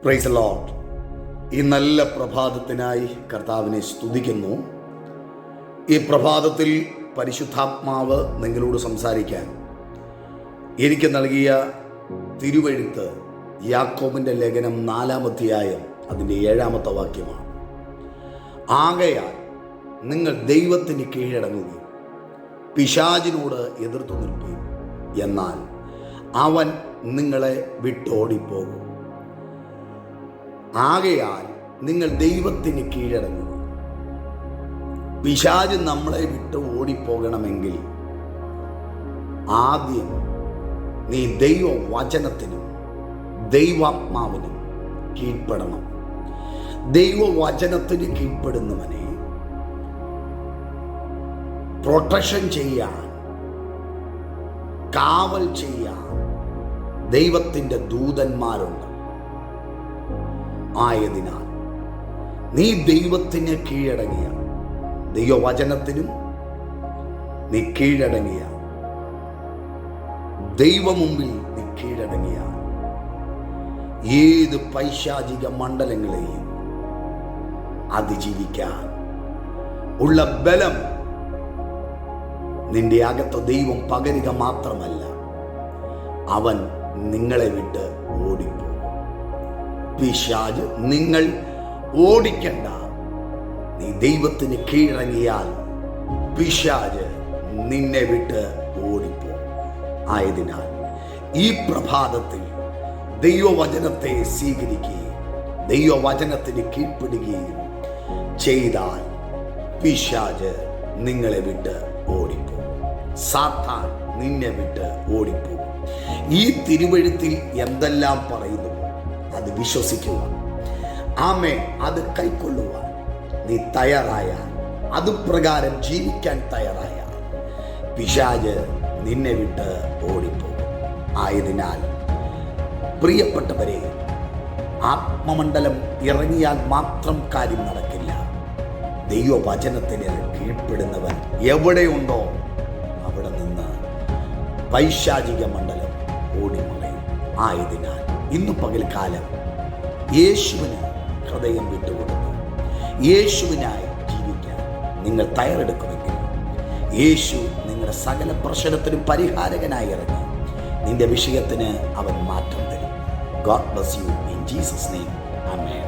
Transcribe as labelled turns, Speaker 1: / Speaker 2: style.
Speaker 1: Praise the Lord. ഈ നല്ല പ്രഭാതത്തിനായി കർത്താവിനെ സ്തുതിക്കുന്നു. ഈ പ്രഭാതത്തിൽ പരിശുദ്ധാത്മാവ് നിങ്ങളോട് സംസാരിക്കാൻ എനിക്ക് നൽകിയ തിരുവെഴുത്ത് യാക്കോബിൻ്റെ ലേഖനം 4-ാം അധ്യായം അതിൻ്റെ 7-ാമത്തെ വാക്യമാണ്. ആകയാൽ നിങ്ങൾ ദൈവത്തിന് കീഴടങ്ങുകയും പിശാചിനോട് എതിർത്തു നിൽക്കുകയും, എന്നാൽ അവൻ നിങ്ങളെ വിട്ടോടിപ്പോകും. ആകയാൽ നിങ്ങൾ ദൈവത്തിന് കീഴടങ്ങുക. പിശാച് നമ്മളെ വിട്ട് ഓടിപ്പോകണമെങ്കിൽ ആദ്യം നീ ദൈവവചനത്തിനും ദൈവാത്മാവിനും കീഴ്പ്പെടണം. ദൈവവചനത്തിന് കീഴ്പ്പെടുന്നവനെ പ്രൊട്ടക്ഷൻ ചെയ്യാൻ, കാവൽ ചെയ്യാൻ ദൈവത്തിൻ്റെ ദൂതന്മാരുണ്ട്. ആയതിനാൽ നീ ദൈവത്തിന് കീഴടങ്ങിയ, ദൈവവചനത്തിനും നീ കീഴടങ്ങിയ, ദൈവമുമ്പിൽ നീ കീഴടങ്ങിയ ഏത് പൈശാചിക മണ്ഡലങ്ങളെയും അതിജീവിക്കാൻ ഉള്ള ബലം നിന്റെ അകത്ത് ദൈവം പകരുക മാത്രമല്ല, അവൻ നിങ്ങളെ വിട്ട് ഓടിപ്പോകും. പിശാച് നിങ്ങൾ ഓടിക്കണ്ട. നീ ദൈവത്തിന് കീഴടങ്ങിയാൽ പിശാച് നിന്നെ വിട്ട് ഓടിപ്പോകും. ആയതിനാൽ ഈ പ്രഭാതത്തിൽ ദൈവവചനത്തെ സ്വീകരിക്കുകയും ദൈവവചനത്തിന് കീഴ്പ്പെടുകയും ചെയ്താൽ പിശാച് നിങ്ങളെ വിട്ട് ഓടിപ്പോകും. സാത്താൻ നിന്നെ വിട്ട് ഓടിപ്പോകും. ഈ തിരുവെഴുത്തിൽ എന്തെല്ലാം പറയുന്നു അത് വിശ്വസിക്കുക. ആമേൻ. അത് കൈക്കൊള്ളുവാൻ നീ തയ്യാറായാൽ, അതുപ്രകാരം ജീവിക്കാൻ തയ്യാറായാൽ പിശാച് നിന്നെ വിട്ട് ഓടിപ്പോകും. ആയതിനാൽ പ്രിയപ്പെട്ടവരെ, ആത്മമണ്ഡലം ഇറങ്ങിയാൽ മാത്രം കാര്യം നടക്കില്ല. ദൈവവചനത്തിന് കീഴ്പ്പെടുന്നവൻ എവിടെയുണ്ടോ അവിടെ നിന്ന് പൈശാചിക മണ്ഡലം ഓടിമറയും. ആയതിനാൽ ഇന്ന് പകൽക്കാലം യേശുവിന് ഹൃദയം വിട്ടുകൊടുത്ത് യേശുവിനായി ജീവിക്കാൻ നിങ്ങൾ തയ്യാറെടുക്കുമെങ്കിൽ യേശു നിങ്ങളുടെ സകല പ്രശ്നത്തിനും പരിഹാരകനായി ഇറങ്ങി നിന്റെ വിഷയത്തിന് അവൻ മാറ്റം തരും. God bless you in Jesus' name. Amen.